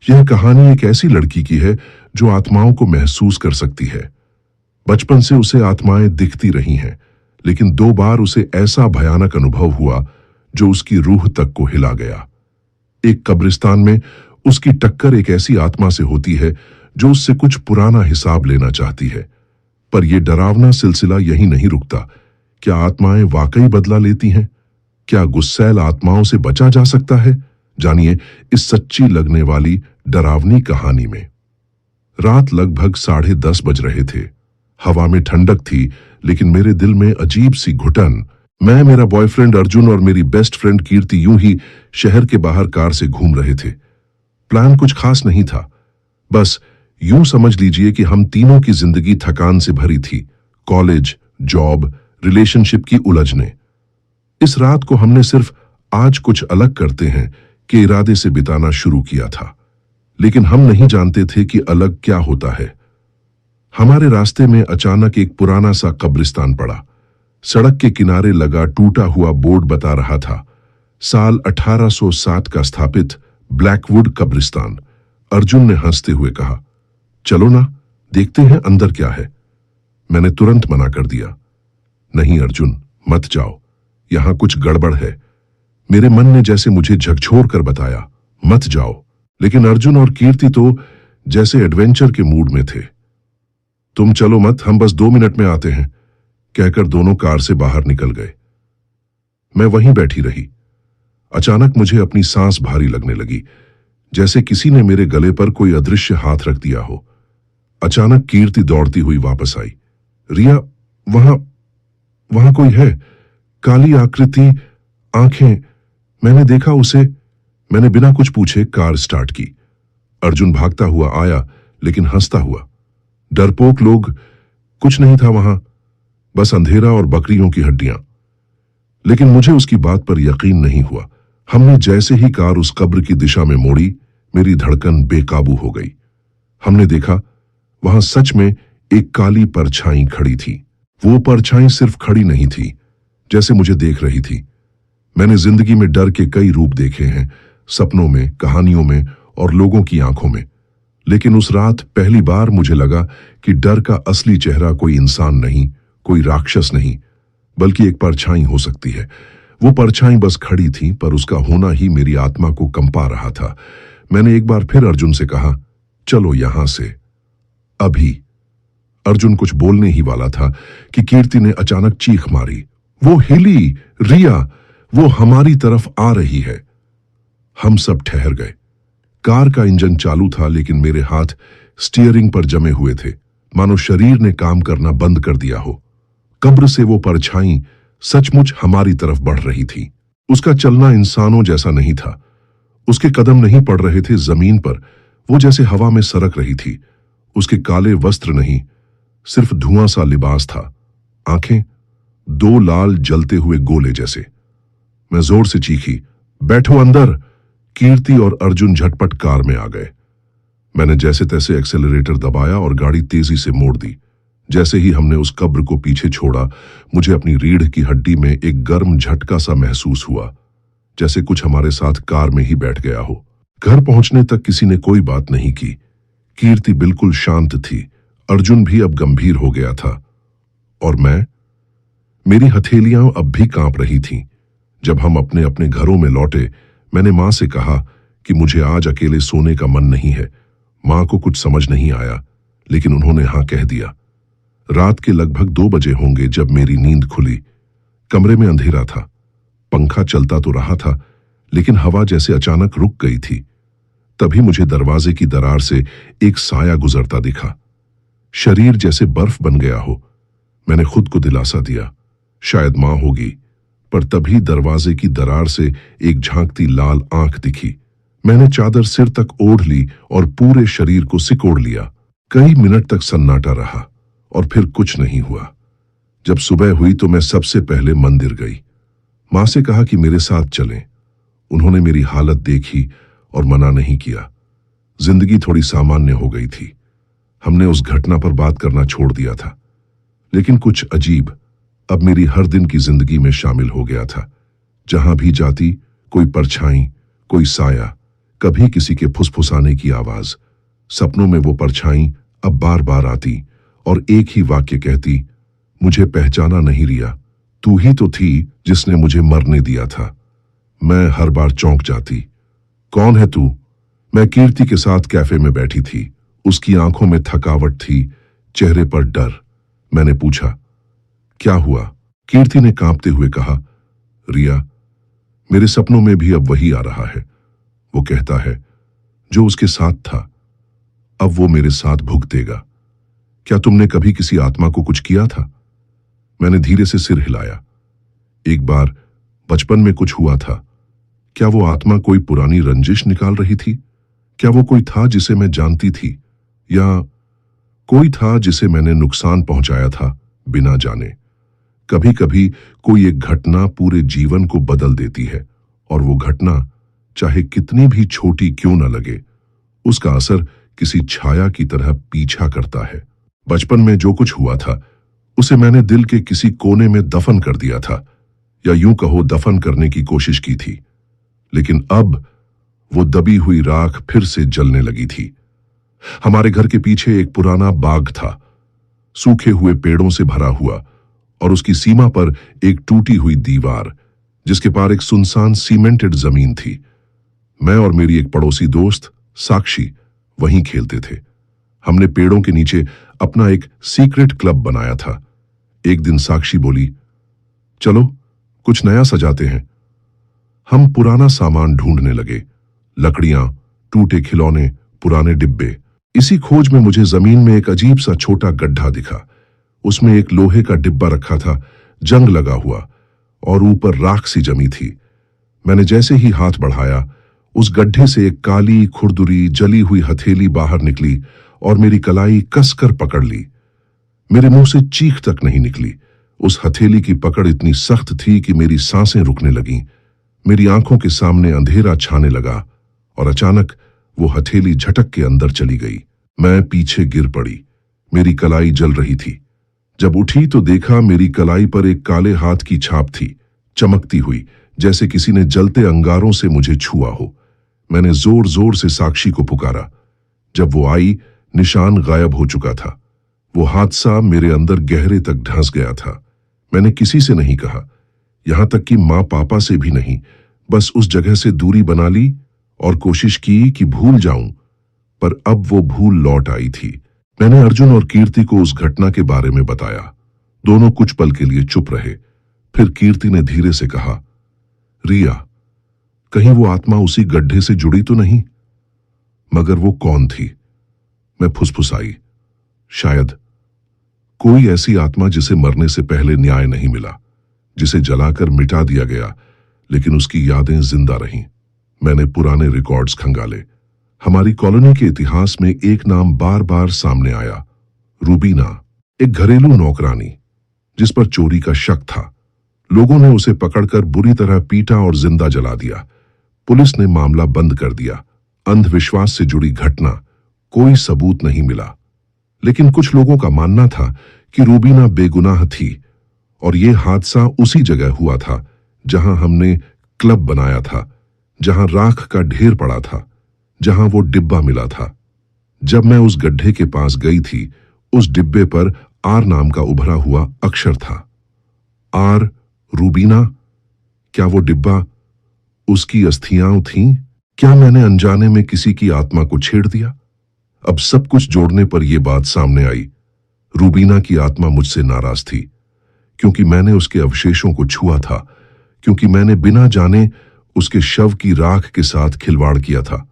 यह कहानी एक ऐसी लड़की की है जो आत्माओं को महसूस कर सकती है। बचपन से उसे आत्माएं दिखती रही हैं, लेकिन 2 बार उसे ऐसा भयानक अनुभव हुआ जो उसकी रूह तक को हिला गया। एक कब्रिस्तान में उसकी टक्कर एक ऐसी आत्मा से होती है जो उससे कुछ पुराना हिसाब लेना चाहती है। पर यह डरावना सिलसिला यहीं नहीं रुकता। क्या आत्माएं वाकई बदला लेती हैं? क्या गुस्सैल आत्माओं से बचा जा सकता है? जानिए इस सच्ची लगने वाली डरावनी कहानी में। रात लगभग 10:30 बज रहे थे। हवा में ठंडक थी, लेकिन मेरे दिल में अजीब सी घुटन। मैं, मेरा बॉयफ्रेंड अर्जुन और मेरी बेस्ट फ्रेंड कीर्ति यूं ही शहर के बाहर कार से घूम रहे थे। प्लान कुछ खास नहीं था, बस यूं समझ लीजिए कि हम तीनों की जिंदगी थकान से भरी थी। कॉलेज, जॉब, रिलेशनशिप की उलझने। इस रात को हमने सिर्फ आज कुछ अलग करते हैं के इरादे से बिताना शुरू किया था, लेकिन हम नहीं जानते थे कि अलग क्या होता है। हमारे रास्ते में अचानक एक पुराना सा कब्रिस्तान पड़ा। सड़क के किनारे लगा टूटा हुआ बोर्ड बता रहा था, साल 1807 का स्थापित ब्लैकवुड कब्रिस्तान। अर्जुन ने हंसते हुए कहा, चलो ना, देखते हैं अंदर क्या है। मैंने तुरंत मना कर दिया, नहीं अर्जुन, मत जाओ, यहां कुछ गड़बड़ है। मेरे मन ने जैसे मुझे झकझोर कर बताया, मत जाओ। लेकिन अर्जुन और कीर्ति तो जैसे एडवेंचर के मूड में थे। तुम चलो मत, हम बस 2 मिनट में आते हैं, कहकर दोनों कार से बाहर निकल गए। मैं वहीं बैठी रही। अचानक मुझे अपनी सांस भारी लगने लगी, जैसे किसी ने मेरे गले पर कोई अदृश्य हाथ रख दिया हो। अचानक कीर्ति दौड़ती हुई वापस आई। रिया, वहां कोई है, काली आकृति, आंखें। मैंने देखा उसे। मैंने बिना कुछ पूछे कार स्टार्ट की। अर्जुन भागता हुआ आया, लेकिन हंसता हुआ। डरपोक लोग, कुछ नहीं था वहां, बस अंधेरा और बकरियों की हड्डियां। लेकिन मुझे उसकी बात पर यकीन नहीं हुआ। हमने जैसे ही कार उस कब्र की दिशा में मोड़ी, मेरी धड़कन बेकाबू हो गई। हमने देखा, वहां सच में एक काली परछाई खड़ी थी। वो परछाई सिर्फ खड़ी नहीं थी, जैसे मुझे देख रही थी। मैंने जिंदगी में डर के कई रूप देखे हैं, सपनों में, कहानियों में और लोगों की आंखों में, लेकिन उस रात पहली बार मुझे लगा कि डर का असली चेहरा कोई इंसान नहीं, कोई राक्षस नहीं, बल्कि एक परछाई हो सकती है। वो परछाई बस खड़ी थी, पर उसका होना ही मेरी आत्मा को कंपा रहा था। मैंने एक बार फिर अर्जुन से कहा, चलो यहां से, अभी। अर्जुन कुछ बोलने ही वाला था कि कीर्ति ने अचानक चीख मारी, वो हिली, रिया, वो हमारी तरफ आ रही है। हम सब ठहर गए। कार का इंजन चालू था, लेकिन मेरे हाथ स्टीयरिंग पर जमे हुए थे, मानो शरीर ने काम करना बंद कर दिया हो। कब्र से वो परछाई सचमुच हमारी तरफ बढ़ रही थी। उसका चलना इंसानों जैसा नहीं था। उसके कदम नहीं पड़ रहे थे जमीन पर, वो जैसे हवा में सरक रही थी। उसके काले वस्त्र नहीं, सिर्फ धुआं सा लिबास था। आंखें 2 लाल जलते हुए गोले जैसे। मैं जोर से चीखी, बैठो अंदर। कीर्ति और अर्जुन झटपट कार में आ गए। मैंने जैसे तैसे एक्सेलरेटर दबाया और गाड़ी तेजी से मोड़ दी। जैसे ही हमने उस कब्र को पीछे छोड़ा, मुझे अपनी रीढ़ की हड्डी में एक गर्म झटका सा महसूस हुआ, जैसे कुछ हमारे साथ कार में ही बैठ गया हो। घर पहुंचने तक किसी ने कोई बात नहीं की। कीर्ति बिल्कुल शांत थी, अर्जुन भी अब गंभीर हो गया था, और मेरी हथेलियां अब भी कांप रही थीं। जब हम अपने अपने घरों में लौटे, मैंने मां से कहा कि मुझे आज अकेले सोने का मन नहीं है। मां को कुछ समझ नहीं आया, लेकिन उन्होंने हां कह दिया। रात के लगभग 2 बजे होंगे जब मेरी नींद खुली। कमरे में अंधेरा था। पंखा चलता तो रहा था, लेकिन हवा जैसे अचानक रुक गई थी। तभी मुझे दरवाजे की दरार से एक साया गुजरता दिखा। शरीर जैसे बर्फ बन गया हो। मैंने खुद को दिलासा दिया, शायद मां होगी, पर तभी दरवाजे की दरार से एक झांकती लाल आंख दिखी। मैंने चादर सिर तक ओढ़ ली और पूरे शरीर को सिकोड़ लिया। कई मिनट तक सन्नाटा रहा और फिर कुछ नहीं हुआ। जब सुबह हुई तो मैं सबसे पहले मंदिर गई। मां से कहा कि मेरे साथ चलें। उन्होंने मेरी हालत देखी और मना नहीं किया। जिंदगी थोड़ी सामान्य हो गई थी। हमने उस घटना पर बात करना छोड़ दिया था, लेकिन कुछ अजीब अब मेरी हर दिन की जिंदगी में शामिल हो गया था। जहां भी जाती, कोई परछाई, कोई साया, कभी किसी के फुसफुसाने की आवाज। सपनों में वो परछाई अब बार बार आती और एक ही वाक्य कहती, मुझे पहचाना नहीं रिया, तू ही तो थी जिसने मुझे मरने दिया था। मैं हर बार चौंक जाती। कौन है तू? मैं कीर्ति के साथ कैफे में बैठी थी। उसकी आंखों में थकावट थी, चेहरे पर डर। मैंने पूछा, क्या हुआ? कीर्ति ने कांपते हुए कहा, रिया, मेरे सपनों में भी अब वही आ रहा है। वो कहता है, जो उसके साथ था अब वो मेरे साथ भुगतेगा। क्या तुमने कभी किसी आत्मा को कुछ किया था? मैंने धीरे से सिर हिलाया। एक बार बचपन में कुछ हुआ था। क्या वो आत्मा कोई पुरानी रंजिश निकाल रही थी? क्या वो कोई था जिसे मैं जानती थी, या कोई था जिसे मैंने नुकसान पहुंचाया था बिना जाने? कभी कभी कोई एक घटना पूरे जीवन को बदल देती है, और वो घटना चाहे कितनी भी छोटी क्यों न लगे, उसका असर किसी छाया की तरह पीछा करता है। बचपन में जो कुछ हुआ था उसे मैंने दिल के किसी कोने में दफन कर दिया था, या यूं कहो दफन करने की कोशिश की थी। लेकिन अब वो दबी हुई राख फिर से जलने लगी थी। हमारे घर के पीछे एक पुराना बाग था, सूखे हुए पेड़ों से भरा हुआ, और उसकी सीमा पर एक टूटी हुई दीवार, जिसके पार एक सुनसान सीमेंटेड जमीन थी। मैं और मेरी एक पड़ोसी दोस्त साक्षी वहीं खेलते थे। हमने पेड़ों के नीचे अपना एक सीक्रेट क्लब बनाया था। एक दिन साक्षी बोली, चलो कुछ नया सजाते हैं। हम पुराना सामान ढूंढने लगे, लकड़ियां, टूटे खिलौने, पुराने डिब्बे। इसी खोज में मुझे जमीन में एक अजीब सा छोटा गड्ढा दिखा। उसमें एक लोहे का डिब्बा रखा था, जंग लगा हुआ, और ऊपर राख सी जमी थी। मैंने जैसे ही हाथ बढ़ाया, उस गड्ढे से एक काली खुरदुरी जली हुई हथेली बाहर निकली और मेरी कलाई कसकर पकड़ ली। मेरे मुंह से चीख तक नहीं निकली। उस हथेली की पकड़ इतनी सख्त थी कि मेरी सांसें रुकने लगीं। मेरी आंखों के सामने अंधेरा छाने लगा, और अचानक वो हथेली झटक के अंदर चली गई। मैं पीछे गिर पड़ी। मेरी कलाई जल रही थी। जब उठी तो देखा मेरी कलाई पर एक काले हाथ की छाप थी, चमकती हुई, जैसे किसी ने जलते अंगारों से मुझे छुआ हो। मैंने जोर जोर से साक्षी को पुकारा। जब वो आई, निशान गायब हो चुका था। वो हादसा मेरे अंदर गहरे तक धंस गया था। मैंने किसी से नहीं कहा, यहां तक कि मां पापा से भी नहीं। बस उस जगह से दूरी बना ली और कोशिश की कि भूल जाऊं, पर अब वो भूल लौट आई थी। मैंने अर्जुन और कीर्ति को उस घटना के बारे में बताया। दोनों कुछ पल के लिए चुप रहे। फिर कीर्ति ने धीरे से कहा, रिया, कहीं वो आत्मा उसी गड्ढे से जुड़ी तो नहीं? मगर वो कौन थी? मैं फुसफुसाई, शायद कोई ऐसी आत्मा जिसे मरने से पहले न्याय नहीं मिला, जिसे जलाकर मिटा दिया गया, लेकिन उसकी यादें जिंदा रहीं। मैंने पुराने रिकॉर्ड्स खंगाले। हमारी कॉलोनी के इतिहास में एक नाम बार बार सामने आया, रूबीना, एक घरेलू नौकरानी जिस पर चोरी का शक था। लोगों ने उसे पकड़कर बुरी तरह पीटा और जिंदा जला दिया। पुलिस ने मामला बंद कर दिया। अंधविश्वास से जुड़ी घटना, कोई सबूत नहीं मिला। लेकिन कुछ लोगों का मानना था कि रूबीना बेगुनाह थी, और यह हादसा उसी जगह हुआ था जहां हमने क्लब बनाया था, जहां राख का ढेर पड़ा था, जहां वो डिब्बा मिला था। जब मैं उस गड्ढे के पास गई थी, उस डिब्बे पर आर नाम का उभरा हुआ अक्षर था। आर, रूबीना। क्या वो डिब्बा उसकी अस्थियां थीं? क्या मैंने अनजाने में किसी की आत्मा को छेड़ दिया? अब सब कुछ जोड़ने पर यह बात सामने आई। रूबीना की आत्मा मुझसे नाराज थी, क्योंकि मैंने उसके अवशेषों को छुआ था, क्योंकि मैंने बिना जाने उसके शव की राख के साथ खिलवाड़ किया था,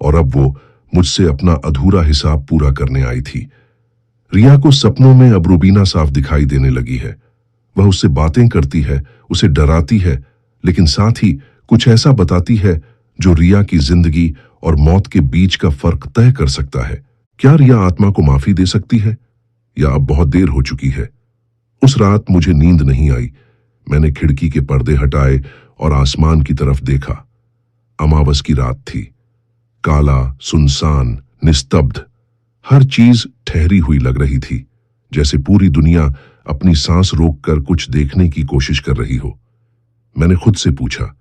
और अब वो मुझसे अपना अधूरा हिसाब पूरा करने आई थी। रिया को सपनों में अब रूबीना साफ दिखाई देने लगी है। वह उससे बातें करती है, उसे डराती है, लेकिन साथ ही कुछ ऐसा बताती है जो रिया की जिंदगी और मौत के बीच का फर्क तय कर सकता है। क्या रिया आत्मा को माफी दे सकती है, या अब बहुत देर हो चुकी है? उस रात मुझे नींद नहीं आई। मैंने खिड़की के पर्दे हटाए और आसमान की तरफ देखा। अमावस की रात थी। काला, सुनसान, निस्तब्ध, हर चीज ठहरी हुई लग रही थी, जैसे पूरी दुनिया अपनी सांस रोककर कुछ देखने की कोशिश कर रही हो। मैंने खुद से पूछा,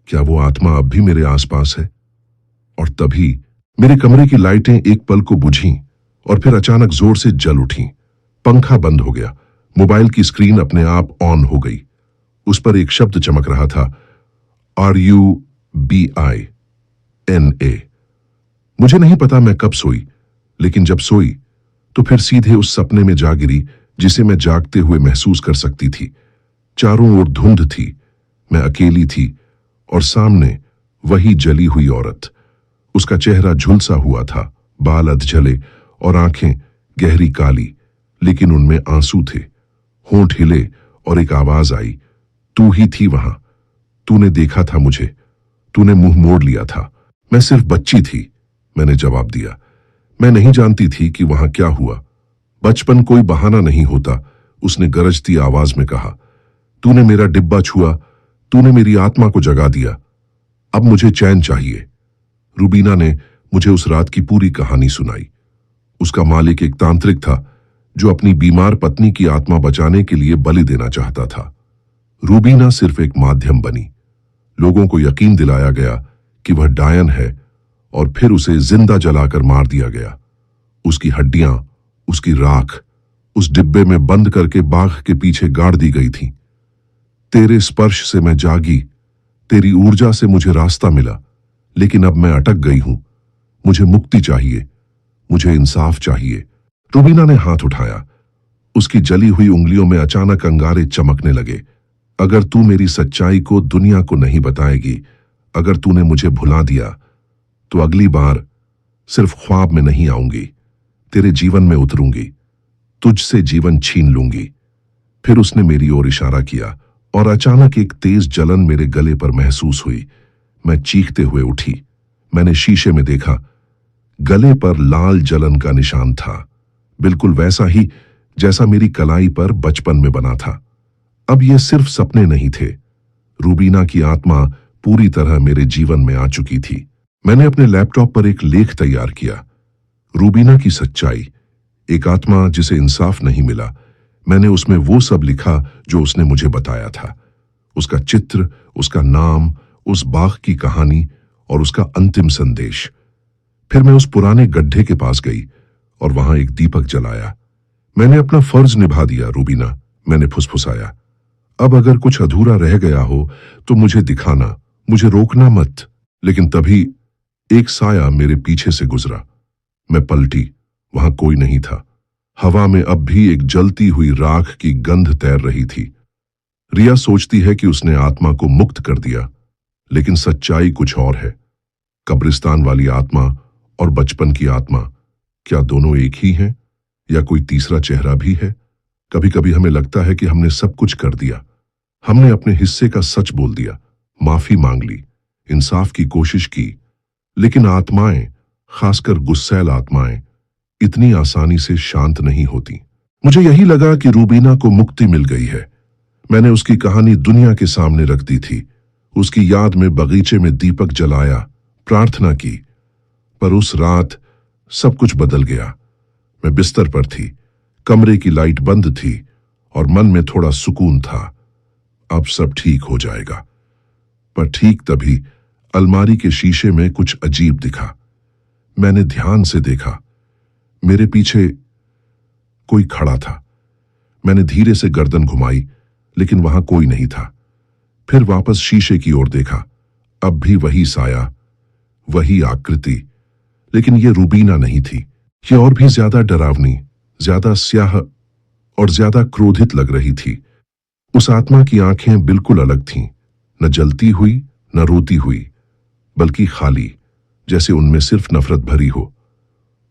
क्या वो आत्मा अब भी मेरे आसपास है? और तभी मेरे कमरे की लाइटें एक पल को बुझीं और फिर अचानक जोर से जल उठीं। पंखा बंद हो गया। मोबाइल की स्क्रीन अपने आप ऑन हो गई। उस पर एक शब्द चमक रहा था, RUBINA। मुझे नहीं पता मैं कब सोई, लेकिन जब सोई तो फिर सीधे उस सपने में जा गिरी जिसे मैं जागते हुए महसूस कर सकती थी। चारों ओर धुंध थी, मैं अकेली थी और सामने वही जली हुई औरत। उसका चेहरा झुलसा हुआ था, बाल अधजले और आंखें गहरी काली, लेकिन उनमें आंसू थे। होंठ हिले और एक आवाज आई, तू ही थी वहां। तूने देखा था मुझे, तूने मुंह मोड़ लिया था। मैं सिर्फ बच्ची थी, मैंने जवाब दिया। मैं नहीं जानती थी कि वहां क्या हुआ। बचपन कोई बहाना नहीं होता, उसने गरजती आवाज में कहा। तूने मेरा डिब्बा छुआ, तूने मेरी आत्मा को जगा दिया। अब मुझे चैन चाहिए। रूबीना ने मुझे उस रात की पूरी कहानी सुनाई। उसका मालिक एक तांत्रिक था जो अपनी बीमार पत्नी की आत्मा बचाने के लिए बलि देना चाहता था। रूबीना सिर्फ एक माध्यम बनी। लोगों को यकीन दिलाया गया कि वह डायन है और फिर उसे जिंदा जलाकर मार दिया गया। उसकी हड्डियां, उसकी राख उस डिब्बे में बंद करके बाघ के पीछे गाड़ दी गई थी। तेरे स्पर्श से मैं जागी, तेरी ऊर्जा से मुझे रास्ता मिला, लेकिन अब मैं अटक गई हूं। मुझे मुक्ति चाहिए, मुझे इंसाफ चाहिए। रूबीना ने हाथ उठाया। उसकी जली हुई उंगलियों में अचानक अंगारे चमकने लगे। अगर तू मेरी सच्चाई को दुनिया को नहीं बताएगी, अगर तूने मुझे भुला दिया, तो अगली बार सिर्फ ख्वाब में नहीं आऊंगी, तेरे जीवन में उतरूंगी, तुझसे जीवन छीन लूंगी। फिर उसने मेरी ओर इशारा किया और अचानक एक तेज जलन मेरे गले पर महसूस हुई। मैं चीखते हुए उठी। मैंने शीशे में देखा, गले पर लाल जलन का निशान था, बिल्कुल वैसा ही जैसा मेरी कलाई पर बचपन में बना था। अब ये सिर्फ सपने नहीं थे, रूबीना की आत्मा पूरी तरह मेरे जीवन में आ चुकी थी। मैंने अपने लैपटॉप पर एक लेख तैयार किया, रूबीना की सच्चाई, एक आत्मा जिसे इंसाफ नहीं मिला। मैंने उसमें वो सब लिखा जो उसने मुझे बताया था, उसका चित्र, उसका नाम, उस बाघ की कहानी और उसका अंतिम संदेश। फिर मैं उस पुराने गड्ढे के पास गई और वहां एक दीपक जलाया। मैंने अपना फर्ज निभा दिया रूबीना, मैंने फुसफुसाया। अब अगर कुछ अधूरा रह गया हो तो मुझे दिखाना, मुझे रोकना मत। लेकिन तभी एक साया मेरे पीछे से गुजरा। मैं पलटी, वहां कोई नहीं था। हवा में अब भी एक जलती हुई राख की गंध तैर रही थी। रिया सोचती है कि उसने आत्मा को मुक्त कर दिया, लेकिन सच्चाई कुछ और है। कब्रिस्तान वाली आत्मा और बचपन की आत्मा, क्या दोनों एक ही हैं या कोई तीसरा चेहरा भी है? कभी कभी हमें लगता है कि हमने सब कुछ कर दिया, हमने अपने हिस्से का सच बोल दिया, माफी मांग ली, इंसाफ की कोशिश की, लेकिन आत्माएं, खासकर गुस्सैल आत्माएं, इतनी आसानी से शांत नहीं होती। मुझे यही लगा कि रूबीना को मुक्ति मिल गई है। मैंने उसकी कहानी दुनिया के सामने रख दी थी, उसकी याद में बगीचे में दीपक जलाया, प्रार्थना की। पर उस रात सब कुछ बदल गया। मैं बिस्तर पर थी, कमरे की लाइट बंद थी और मन में थोड़ा सुकून था। अब सब ठीक हो जाएगा। पर ठीक तभी अलमारी के शीशे में कुछ अजीब दिखा। मैंने ध्यान से देखा, मेरे पीछे कोई खड़ा था। मैंने धीरे से गर्दन घुमाई, लेकिन वहां कोई नहीं था। फिर वापस शीशे की ओर देखा, अब भी वही साया, वही आकृति, लेकिन ये रूबीना नहीं थी। ये और भी ज्यादा डरावनी, ज्यादा स्याह और ज्यादा क्रोधित लग रही थी। उस आत्मा की आंखें बिल्कुल अलग थीं, न जलती हुई न रोती हुई, बल्कि खाली, जैसे उनमें सिर्फ नफरत भरी हो।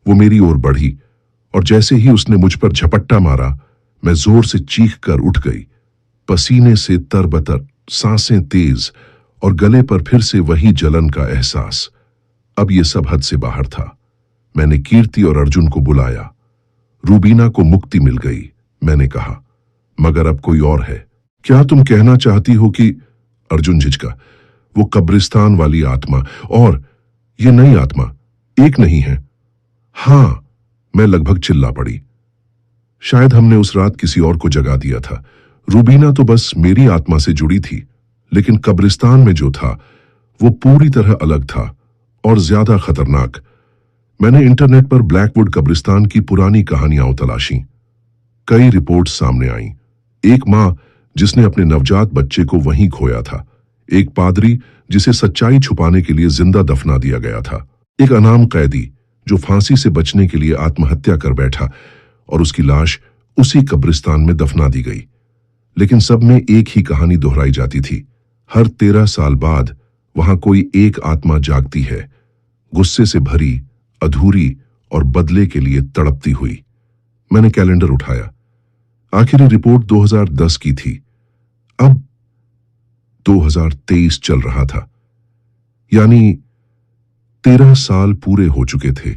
वो मेरी ओर बढ़ी और जैसे ही उसने मुझ पर झपट्टा मारा, मैं जोर से चीख कर उठ गई। पसीने से तरबतर, सांसें तेज और गले पर फिर से वही जलन का एहसास। अब ये सब हद से बाहर था। मैंने कीर्ति और अर्जुन को बुलाया। रूबीना को मुक्ति मिल गई, मैंने कहा, मगर अब कोई और है। क्या तुम कहना चाहती हो कि? अर्जुन झिझका। वो कब्रिस्तान वाली आत्मा और ये नई आत्मा एक नहीं है। हां, मैं लगभग चिल्ला पड़ी। शायद हमने उस रात किसी और को जगा दिया था। रूबीना तो बस मेरी आत्मा से जुड़ी थी, लेकिन कब्रिस्तान में जो था वो पूरी तरह अलग था और ज्यादा खतरनाक। मैंने इंटरनेट पर ब्लैकवुड कब्रिस्तान की पुरानी कहानियां तलाशी। कई रिपोर्ट्स सामने आईं। एक मां जिसने अपने नवजात बच्चे को वहीं खोया था, एक पादरी जिसे सच्चाई छुपाने के लिए जिंदा दफना दिया गया था, एक अनाम कैदी जो फांसी से बचने के लिए आत्महत्या कर बैठा और उसकी लाश उसी कब्रिस्तान में दफना दी गई। लेकिन सब में एक ही कहानी दोहराई जाती थी। हर 13 साल बाद वहां कोई एक आत्मा जागती है, गुस्से से भरी, अधूरी और बदले के लिए तड़पती हुई। मैंने कैलेंडर उठाया। आखिरी रिपोर्ट 2010 की थी। अब 2023 चल रहा था, यानी 13 साल पूरे हो चुके थे।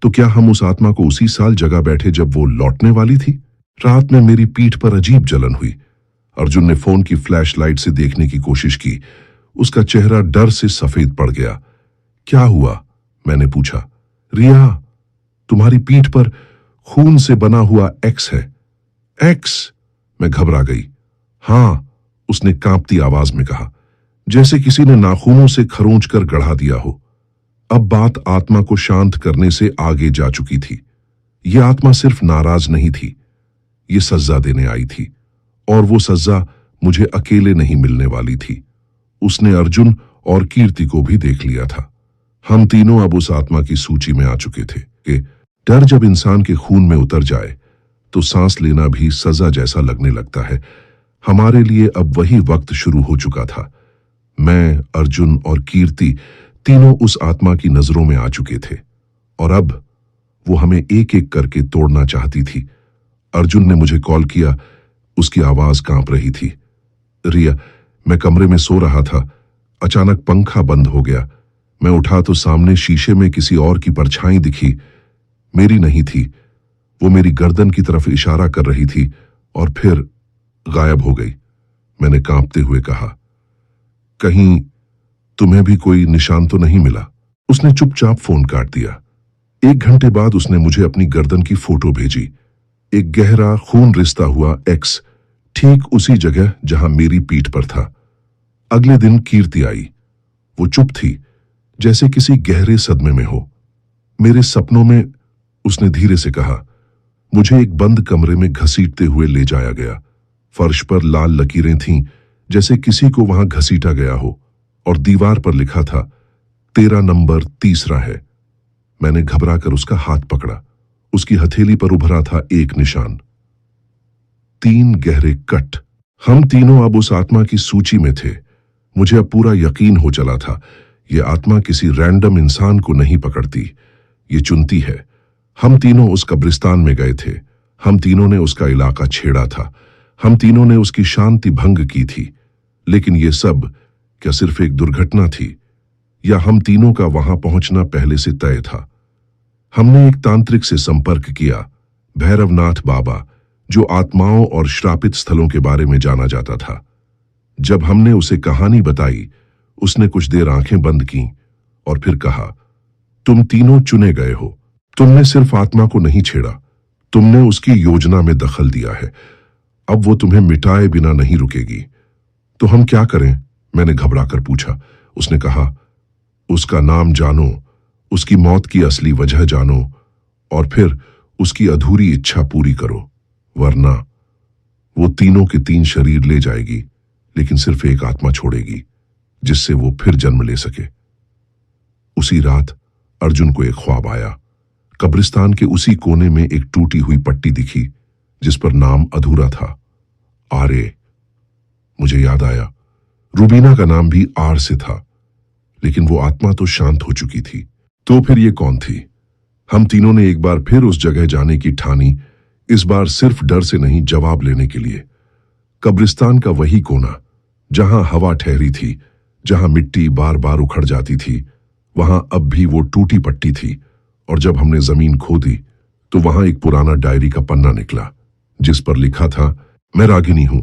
तो क्या हम उस आत्मा को उसी साल जगा बैठे जब वो लौटने वाली थी? रात में मेरी पीठ पर अजीब जलन हुई। अर्जुन ने फोन की फ्लैश लाइट से देखने की कोशिश की। उसका चेहरा डर से सफेद पड़ गया। क्या हुआ? मैंने पूछा। रिया, तुम्हारी पीठ पर खून से बना हुआ एक्स है। एक्स? मैं घबरा गई। हां, उसने कांपती आवाज में कहा, जैसे किसी ने नाखूनों से खरोंच कर गढ़ा दिया हो। अब बात आत्मा को शांत करने से आगे जा चुकी थी। यह आत्मा सिर्फ नाराज नहीं थी, ये सज्जा देने आई थी, और वो सज्जा मुझे अकेले नहीं मिलने वाली थी। उसने अर्जुन और कीर्ति को भी देख लिया था। हम तीनों अब उस आत्मा की सूची में आ चुके थे कि डर जब इंसान के खून में उतर जाए तो सांस लेना भी सजा जैसा लगने लगता है। हमारे लिए अब वही वक्त शुरू हो चुका था। मैं, अर्जुन और कीर्ति तीनों उस आत्मा की नजरों में आ चुके थे, और अब वो हमें एक एक करके तोड़ना चाहती थी। अर्जुन ने मुझे कॉल किया। उसकी आवाज कांप रही थी। रिया, मैं कमरे में सो रहा था। अचानक पंखा बंद हो गया। मैं उठा तो सामने शीशे में किसी और की परछाई दिखी। मेरी नहीं थी। वो मेरी गर्दन की तरफ इशारा कर रही थी और फिर गायब हो गई। मैंने कांपते हुए कहा, कहीं तुम्हें भी कोई निशान तो नहीं मिला? उसने चुपचाप फोन काट दिया। 1 घंटे बाद उसने मुझे अपनी गर्दन की फोटो भेजी। एक गहरा खून रिश्ता हुआ एक्स, ठीक उसी जगह जहां मेरी पीठ पर था। अगले दिन कीर्ति आई। वो चुप थी, जैसे किसी गहरे सदमे में हो। मेरे सपनों में उसने धीरे से कहा। मुझे एक बंद कमरे में घसीटते हुए ले जाया गया। फर्श पर लाल लकीरें थीं, जैसे किसी को वहां घसीटा गया हो, और दीवार पर लिखा था, 13 नंबर तीसरा है। मैंने घबराकर उसका हाथ पकड़ा। उसकी हथेली पर उभरा था एक निशान, 3 गहरे कट। हम तीनों अब उस आत्मा की सूची में थे। मुझे अब पूरा यकीन हो चला था, यह आत्मा किसी रैंडम इंसान को नहीं पकड़ती, ये चुनती है। हम तीनों उस कब्रिस्तान में गए थे। हम तीनों ने उसका इलाका छेड़ा था। हम तीनों ने उसकी शांति भंग की थी। लेकिन यह सब क्या सिर्फ एक दुर्घटना थी, या हम तीनों का वहां पहुंचना पहले से तय था? हमने एक तांत्रिक से संपर्क किया, भैरवनाथ बाबा, जो आत्माओं और श्रापित स्थलों के बारे में जाना जाता था। जब हमने उसे कहानी बताई, उसने कुछ देर आंखें बंद की और फिर कहा, तुम तीनों चुने गए हो। तुमने सिर्फ आत्मा को नहीं छेड़ा, तुमने उसकी योजना में दखल दिया है। अब वो तुम्हें मिटाए बिना नहीं रुकेगी। तो हम क्या करें? मैंने घबराकर पूछा। उसने कहा, उसका नाम जानो, उसकी मौत की असली वजह जानो, और फिर उसकी अधूरी इच्छा पूरी करो, वरना वो तीनों के 3 शरीर ले जाएगी, लेकिन सिर्फ एक आत्मा छोड़ेगी, जिससे वो फिर जन्म ले सके। उसी रात अर्जुन को एक ख्वाब आया। कब्रिस्तान के उसी कोने में एक टूटी हुई पट्टी दिखी, जिस पर नाम अधूरा था, आर्य। मुझे याद आया, रूबीना का नाम भी आर से था, लेकिन वो आत्मा तो शांत हो चुकी थी। तो फिर ये कौन थी? हम तीनों ने एक बार फिर उस जगह जाने की ठानी, इस बार सिर्फ डर से नहीं, जवाब लेने के लिए। कब्रिस्तान का वही कोना जहां हवा ठहरी थी, जहां मिट्टी बार बार उखड़ जाती थी, वहां अब भी वो टूटी पट्टी थी। और जब हमने जमीन खोदी तो वहां एक पुराना डायरी का पन्ना निकला, जिस पर लिखा था, मैं रागिनी हूं,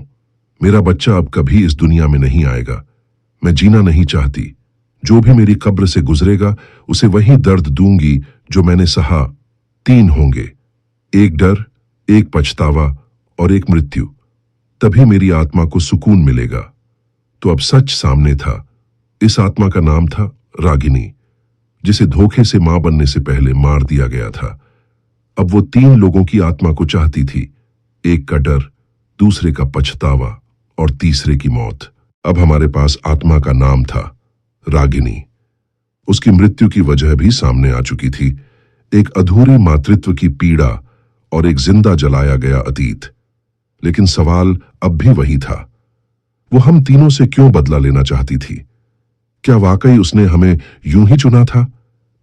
मेरा बच्चा अब कभी इस दुनिया में नहीं आएगा, मैं जीना नहीं चाहती, जो भी मेरी कब्र से गुजरेगा उसे वही दर्द दूंगी जो मैंने सहा। 3 होंगे, एक डर, एक पछतावा और एक मृत्यु। तभी मेरी आत्मा को सुकून मिलेगा। तो अब सच सामने था। इस आत्मा का नाम था रागिनी। जिसे धोखे से मां बनने से पहले मार दिया गया था। अब वो 3 लोगों की आत्मा को चाहती थी, एक का डर, दूसरे का पछतावा और तीसरे की मौत। अब हमारे पास आत्मा का नाम था, रागिनी। उसकी मृत्यु की वजह भी सामने आ चुकी थी, एक अधूरे मातृत्व की पीड़ा और एक जिंदा जलाया गया अतीत। लेकिन सवाल अब भी वही था, वो हम तीनों से क्यों बदला लेना चाहती थी? क्या वाकई उसने हमें यूं ही चुना था,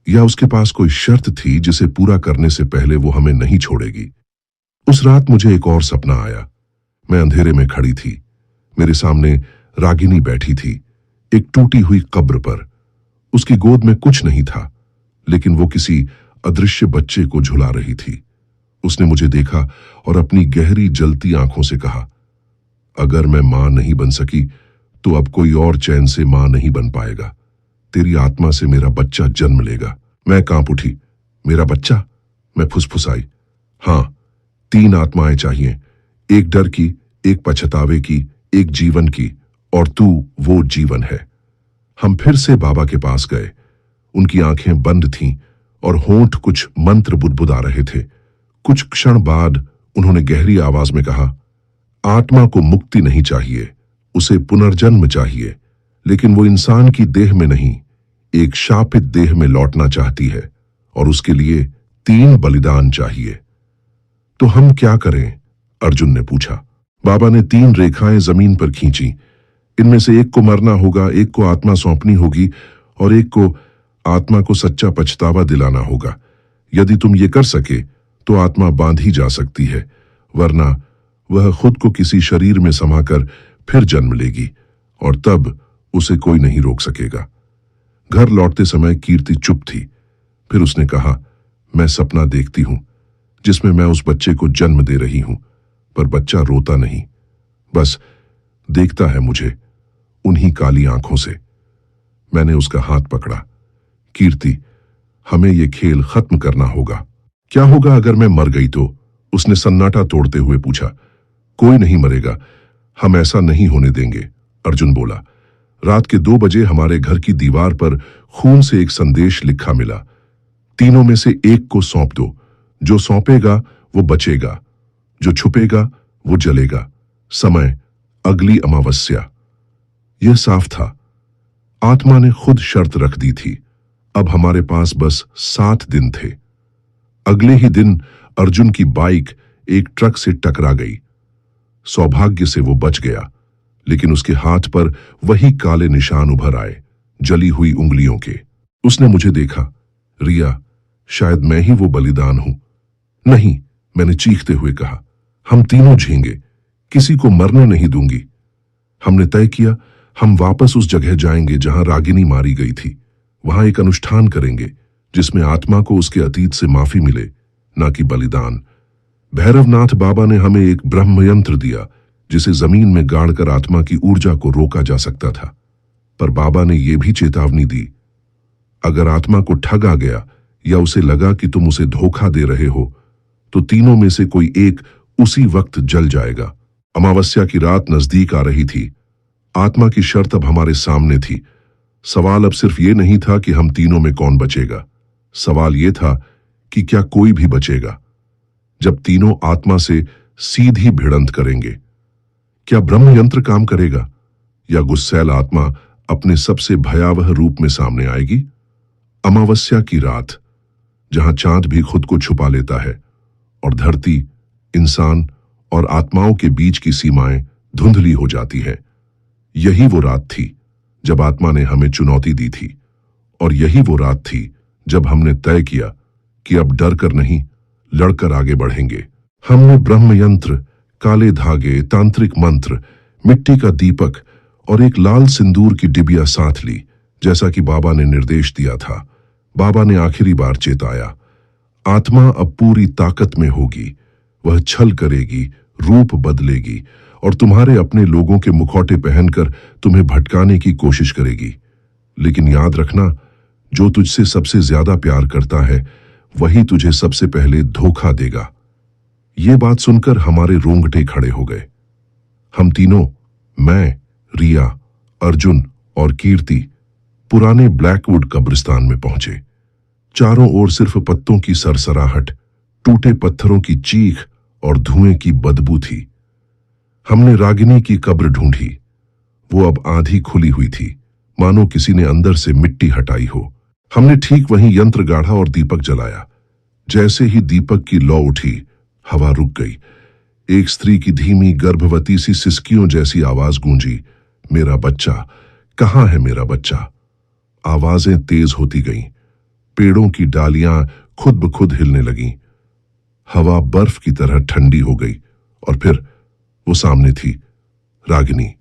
या उसके पास कोई शर्त थी जिसे पूरा करने से पहले वो हमें नहीं छोड़ेगी? उस रात मुझे एक और सपना आया। मैं अंधेरे में खड़ी थी, मेरे सामने रागिनी बैठी थी, एक टूटी हुई कब्र पर। उसकी गोद में कुछ नहीं था, लेकिन वो किसी अदृश्य बच्चे को झुला रही थी। उसने मुझे देखा और अपनी गहरी जलती आंखों से कहा, अगर मैं मां नहीं बन सकी तो अब कोई और चैन से मां नहीं बन पाएगा। तेरी आत्मा से मेरा बच्चा जन्म लेगा। मैं कांप उठी। मेरा बच्चा? मैं फुसफुसाई। हां, 3 आत्माएं चाहिए, एक डर की, एक पछतावे की, एक जीवन की, और तू वो जीवन है। हम फिर से बाबा के पास गए। उनकी आंखें बंद थीं और होंठ कुछ मंत्र बुदबुदा रहे थे। कुछ क्षण बाद उन्होंने गहरी आवाज में कहा, आत्मा को मुक्ति नहीं चाहिए, उसे पुनर्जन्म चाहिए, लेकिन वो इंसान की देह में नहीं, एक शापित देह में लौटना चाहती है, और उसके लिए 3 बलिदान चाहिए। तो हम क्या करें? अर्जुन ने पूछा। बाबा ने 3 रेखाएं जमीन पर खींची। इनमें से एक को मरना होगा, एक को आत्मा सौंपनी होगी और एक को आत्मा को सच्चा पछतावा दिलाना होगा। यदि तुम ये कर सके तो आत्मा बांधी जा सकती है, वरना वह खुद को किसी शरीर में समाकर फिर जन्म लेगी और तब उसे कोई नहीं रोक सकेगा। घर लौटते समय कीर्ति चुप थी। फिर उसने कहा, मैं सपना देखती हूं जिसमें मैं उस बच्चे को जन्म दे रही हूं, पर बच्चा रोता नहीं, बस देखता है मुझे उन्हीं काली आंखों से। मैंने उसका हाथ पकड़ा। कीर्ति, हमें यह खेल खत्म करना होगा। क्या होगा अगर मैं मर गई तो? उसने सन्नाटा तोड़ते हुए पूछा। कोई नहीं मरेगा, हम ऐसा नहीं होने देंगे, अर्जुन बोला। रात के 2 बजे हमारे घर की दीवार पर खून से एक संदेश लिखा मिला। 3 में से एक को सौंप दो। जो सौंपेगा वो बचेगा, जो छुपेगा वो जलेगा। समय अगली अमावस्या। यह साफ था, आत्मा ने खुद शर्त रख दी थी। अब हमारे पास बस 7 दिन थे। अगले ही दिन अर्जुन की बाइक एक ट्रक से टकरा गई। सौभाग्य से वो बच गया, लेकिन उसके हाथ पर वही काले निशान उभर आए, जली हुई उंगलियों के। उसने मुझे देखा। रिया, शायद मैं ही वो बलिदान हूं। नहीं, मैंने चीखते हुए कहा, हम तीनों झेंगे, किसी को मरने नहीं दूंगी। हमने तय किया, हम वापस उस जगह जाएंगे जहां रागिनी मारी गई थी। वहां एक अनुष्ठान करेंगे जिसमें आत्मा को उसके अतीत से माफी मिले, ना कि बलिदान। भैरवनाथ बाबा ने हमें एक ब्रह्म यंत्र दिया जिसे जमीन में गाड़कर आत्मा की ऊर्जा को रोका जा सकता था। पर बाबा ने यह भी चेतावनी दी, अगर आत्मा को ठगा गया या उसे लगा कि तुम उसे धोखा दे रहे हो, तो तीनों में से कोई एक उसी वक्त जल जाएगा। अमावस्या की रात नजदीक आ रही थी। आत्मा की शर्त अब हमारे सामने थी। सवाल अब सिर्फ ये नहीं था कि हम तीनों में कौन बचेगा, सवाल यह था कि क्या कोई भी बचेगा। जब तीनों आत्मा से सीधी भिड़ंत करेंगे, क्या ब्रह्म यंत्र काम करेगा या गुस्सैल आत्मा अपने सबसे भयावह रूप में सामने आएगी? अमावस्या की रात, जहां चांद भी खुद को छुपा लेता है और धरती, इंसान और आत्माओं के बीच की सीमाएं धुंधली हो जाती हैं। यही वो रात थी जब आत्मा ने हमें चुनौती दी थी, और यही वो रात थी जब हमने तय किया कि अब डर कर नहीं, लड़कर आगे बढ़ेंगे। हमने ब्रह्म यंत्र, काले धागे, तांत्रिक मंत्र, मिट्टी का दीपक और एक लाल सिंदूर की डिबिया साथ ली, जैसा कि बाबा ने निर्देश दिया था। बाबा ने आखिरी बार चेताया, आत्मा अब पूरी ताकत में होगी, वह छल करेगी, रूप बदलेगी और तुम्हारे अपने लोगों के मुखौटे पहनकर तुम्हें भटकाने की कोशिश करेगी। लेकिन याद रखना, जो तुझसे सबसे ज्यादा प्यार करता है वही तुझे सबसे पहले धोखा देगा। ये बात सुनकर हमारे रोंगटे खड़े हो गए। हम तीनों, मैं, रिया, अर्जुन और कीर्ति, पुराने ब्लैकवुड कब्रिस्तान में पहुंचे। चारों ओर सिर्फ पत्तों की सरसराहट, टूटे पत्थरों की चीख और धुएं की बदबू थी। हमने रागिनी की कब्र ढूंढी। वो अब आधी खुली हुई थी, मानो किसी ने अंदर से मिट्टी हटाई हो। हमने ठीक वहीं यंत्र गाढ़ा और दीपक जलाया। जैसे ही दीपक की लौ उठी, हवा रुक गई। एक स्त्री की धीमी गर्भवती सी सिसकियों जैसी आवाज गूंजी, मेरा बच्चा, कहाँ है मेरा बच्चा? आवाजें तेज होती गईं। पेड़ों की डालियां खुद ब खुद हिलने लगीं। हवा बर्फ की तरह ठंडी हो गई और फिर वो सामने थी, रागिनी,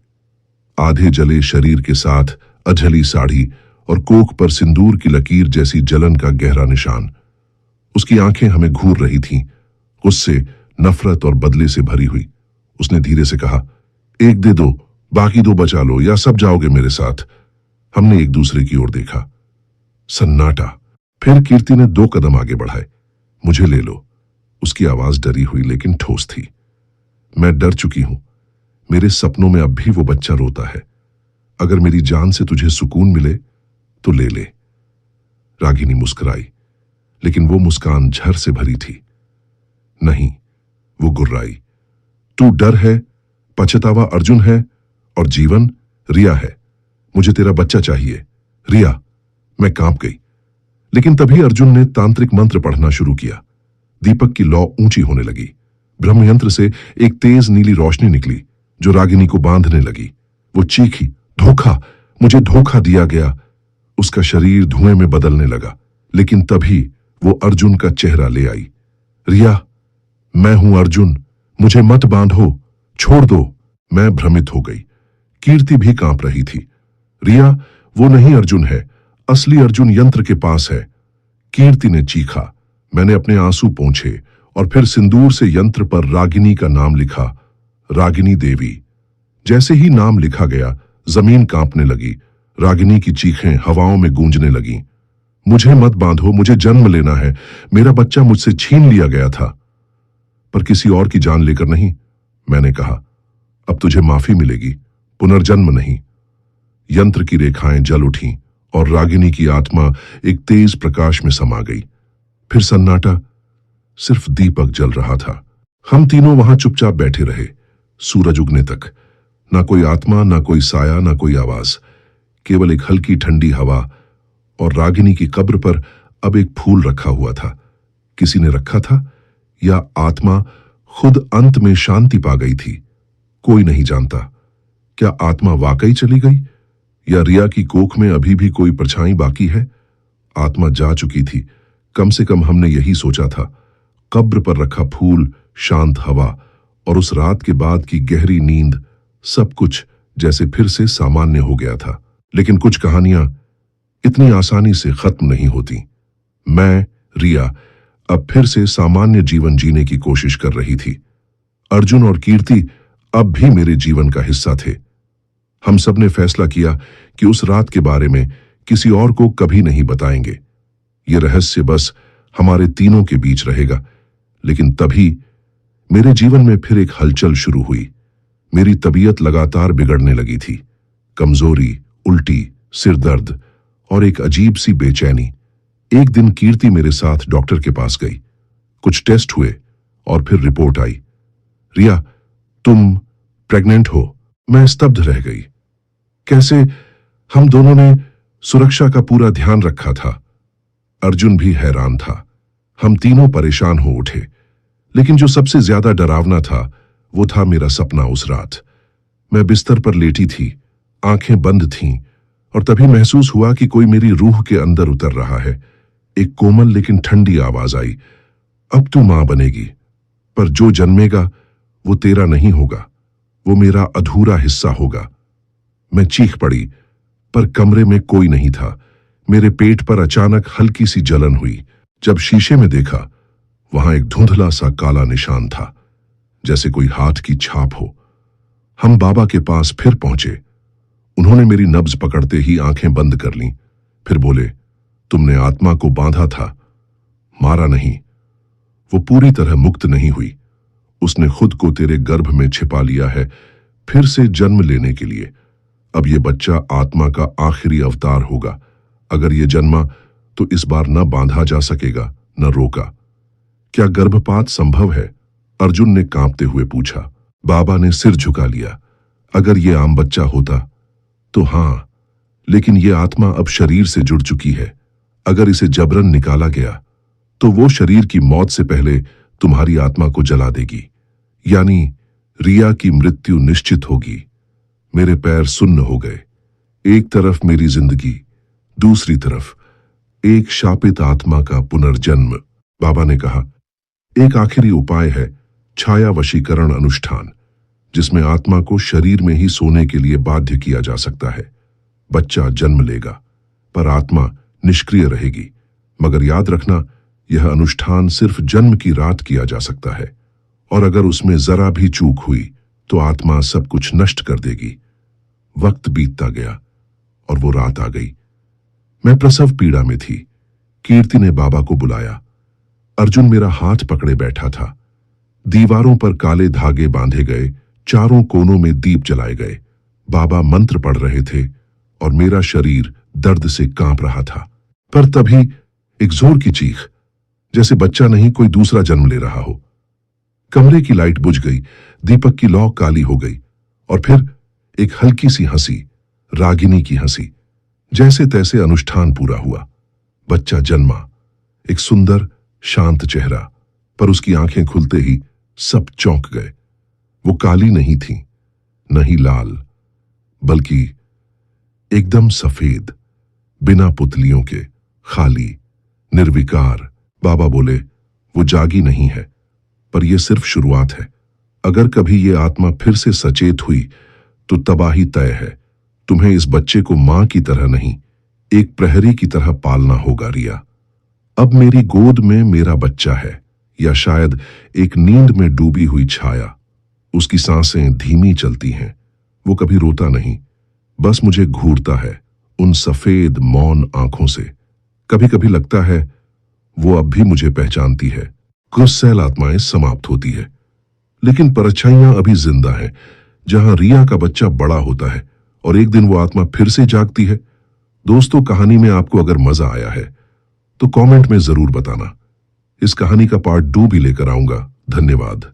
आधे जले शरीर के साथ अझली साड़ी और कोख पर सिंदूर की लकीर जैसी जलन का गहरा निशान। उसकी आंखें हमें घूर रही थीं, गुस्से, नफरत और बदले से भरी हुई। उसने धीरे से कहा, एक दे दो, बाकी दो बचा लो या सब जाओगे मेरे साथ। हमने एक दूसरे की ओर देखा। सन्नाटा। फिर कीर्ति ने 2 कदम आगे बढ़ाए। मुझे ले लो। उसकी आवाज डरी हुई लेकिन ठोस थी। मैं डर चुकी हूं। मेरे सपनों में अब भी वो बच्चा रोता है। अगर मेरी जान से तुझे सुकून मिले तो ले ले। रागिनी मुस्कुराई, लेकिन वो मुस्कान झर से भरी थी। नहीं, वो गुर्राई। तू डर है, पछतावा अर्जुन है और जीवन रिया है। मुझे तेरा बच्चा चाहिए, रिया। मैं कांप गई। लेकिन तभी अर्जुन ने तांत्रिक मंत्र पढ़ना शुरू किया। दीपक की लौ ऊंची होने लगी। ब्रह्मयंत्र से एक तेज नीली रोशनी निकली जो रागिनी को बांधने लगी। वो चीखी, धोखा, मुझे धोखा दिया गया। उसका शरीर धुएं में बदलने लगा, लेकिन तभी वो अर्जुन का चेहरा ले आई। रिया, मैं हूं अर्जुन, मुझे मत बांधो, छोड़ दो। मैं भ्रमित हो गई। कीर्ति भी कांप रही थी। रिया, वो नहीं अर्जुन है, असली अर्जुन यंत्र के पास है। कीर्ति ने चीखा। मैंने अपने आंसू पोंछे और फिर सिंदूर से यंत्र पर रागिनी का नाम लिखा, रागिनी देवी। जैसे ही नाम लिखा गया, जमीन कांपने लगी। रागिनी की चीखें हवाओं में गूंजने लगीं। मुझे मत बांधो, मुझे जन्म लेना है। मेरा बच्चा मुझसे छीन लिया गया था, पर किसी और की जान लेकर नहीं। मैंने कहा, अब तुझे माफी मिलेगी, पुनर्जन्म नहीं। यंत्र की रेखाएं जल उठीं और रागिनी की आत्मा एक तेज प्रकाश में समा गई। फिर सन्नाटा, सिर्फ दीपक जल रहा था। हम तीनों वहां चुपचाप बैठे रहे, सूरज उगने तक। ना कोई आत्मा, ना कोई साया, ना कोई आवाज, केवल एक हल्की ठंडी हवा। और रागिनी की कब्र पर अब एक फूल रखा हुआ था। किसी ने रखा था या आत्मा खुद अंत में शांति पा गई थी, कोई नहीं जानता। क्या आत्मा वाकई चली गई या रिया की कोख में अभी भी कोई परछाई बाकी है? आत्मा जा चुकी थी, कम से कम हमने यही सोचा था। कब्र पर रखा फूल, शांत हवा और उस रात के बाद की गहरी नींद, सब कुछ जैसे फिर से सामान्य हो गया था। लेकिन कुछ कहानियां इतनी आसानी से खत्म नहीं होती। मैं, रिया, अब फिर से सामान्य जीवन जीने की कोशिश कर रही थी। अर्जुन और कीर्ति अब भी मेरे जीवन का हिस्सा थे। हम सब ने फैसला किया कि उस रात के बारे में किसी और को कभी नहीं बताएंगे। ये रहस्य बस हमारे तीनों के बीच रहेगा। लेकिन तभी मेरे जीवन में फिर एक हलचल शुरू हुई। मेरी तबीयत लगातार बिगड़ने लगी थी। कमजोरी, उल्टी, सिरदर्द और एक अजीब सी बेचैनी। एक दिन कीर्ति मेरे साथ डॉक्टर के पास गई। कुछ टेस्ट हुए और फिर रिपोर्ट आई। रिया, तुम प्रेग्नेंट हो। मैं स्तब्ध रह गई। कैसे? हम दोनों ने सुरक्षा का पूरा ध्यान रखा था। अर्जुन भी हैरान था। हम तीनों परेशान हो उठे। लेकिन जो सबसे ज्यादा डरावना था वो था मेरा सपना उस रात। मैं बिस्तर पर लेटी थी, आंखें बंद थीं, और तभी महसूस हुआ कि कोई मेरी रूह के अंदर उतर रहा है। एक कोमल लेकिन ठंडी आवाज आई, अब तू मां बनेगी, पर जो जन्मेगा वो तेरा नहीं होगा, वो मेरा अधूरा हिस्सा होगा। मैं चीख पड़ी, पर कमरे में कोई नहीं था। मेरे पेट पर अचानक हल्की सी जलन हुई। जब शीशे में देखा, वहां एक धुंधला सा काला निशान था, जैसे कोई हाथ की छाप हो। हम बाबा के पास फिर पहुंचे। उन्होंने मेरी नब्ज पकड़ते ही आंखें बंद कर लीं। फिर बोले, तुमने आत्मा को बांधा था, मारा नहीं। वो पूरी तरह मुक्त नहीं हुई। उसने खुद को तेरे गर्भ में छिपा लिया है, फिर से जन्म लेने के लिए। अब ये बच्चा आत्मा का आखिरी अवतार होगा। अगर ये जन्मा तो इस बार न बांधा जा सकेगा न रोका। क्या गर्भपात संभव है? अर्जुन ने कांपते हुए पूछा। बाबा ने सिर झुका लिया। अगर ये आम बच्चा होता तो हां, लेकिन ये आत्मा अब शरीर से जुड़ चुकी है। अगर इसे जबरन निकाला गया तो वो शरीर की मौत से पहले तुम्हारी आत्मा को जला देगी, यानी रिया की मृत्यु निश्चित होगी। मेरे पैर सुन्न हो गए। एक तरफ मेरी जिंदगी, दूसरी तरफ एक शापित आत्मा का पुनर्जन्म। बाबा ने कहा, एक आखिरी उपाय है छाया वशीकरण अनुष्ठान, जिसमें आत्मा को शरीर में ही सोने के लिए बाध्य किया जा सकता है। बच्चा जन्म लेगा पर आत्मा निष्क्रिय रहेगी। मगर याद रखना, यह अनुष्ठान सिर्फ जन्म की रात किया जा सकता है, और अगर उसमें जरा भी चूक हुई तो आत्मा सब कुछ नष्ट कर देगी। वक्त बीतता गया और वो रात आ गई। मैं प्रसव पीड़ा में थी। कीर्ति ने बाबा को बुलाया। अर्जुन मेरा हाथ पकड़े बैठा था। दीवारों पर काले धागे बांधे गए, चारों कोनों में दीप जलाए गए। बाबा मंत्र पढ़ रहे थे और मेरा शरीर दर्द से कांप रहा था। पर तभी एक जोर की चीख, जैसे बच्चा नहीं कोई दूसरा जन्म ले रहा हो। कमरे की लाइट बुझ गई, दीपक की लौ काली हो गई, और फिर एक हल्की सी हंसी, रागिनी की हंसी। जैसे तैसे अनुष्ठान पूरा हुआ। बच्चा जन्मा, एक सुंदर शांत चेहरा, पर उसकी आंखें खुलते ही सब चौंक गए। वो काली नहीं थी, नहीं लाल, बल्कि एकदम सफेद, बिना पुतलियों के, खाली, निर्विकार। बाबा बोले, वो जागी नहीं है, पर यह सिर्फ शुरुआत है। अगर कभी ये आत्मा फिर से सचेत हुई तो तबाही तय है। तुम्हें इस बच्चे को मां की तरह नहीं, एक प्रहरी की तरह पालना होगा रिया। अब मेरी गोद में मेरा बच्चा है, या शायद एक नींद में डूबी हुई छाया। उसकी सांसें धीमी चलती हैं। वो कभी रोता नहीं, बस मुझे घूरता है उन सफेद मौन आंखों से। कभी कभी लगता है वो अब भी मुझे पहचानती है। कुछ सैल आत्माएं समाप्त होती है, लेकिन परछाइयां अभी जिंदा हैं, जहां रिया का बच्चा बड़ा होता है और एक दिन वो आत्मा फिर से जागती है। दोस्तों, कहानी में आपको अगर मजा आया है तो कमेंट में जरूर बताना। इस कहानी का पार्ट 2 भी लेकर आऊंगा। धन्यवाद।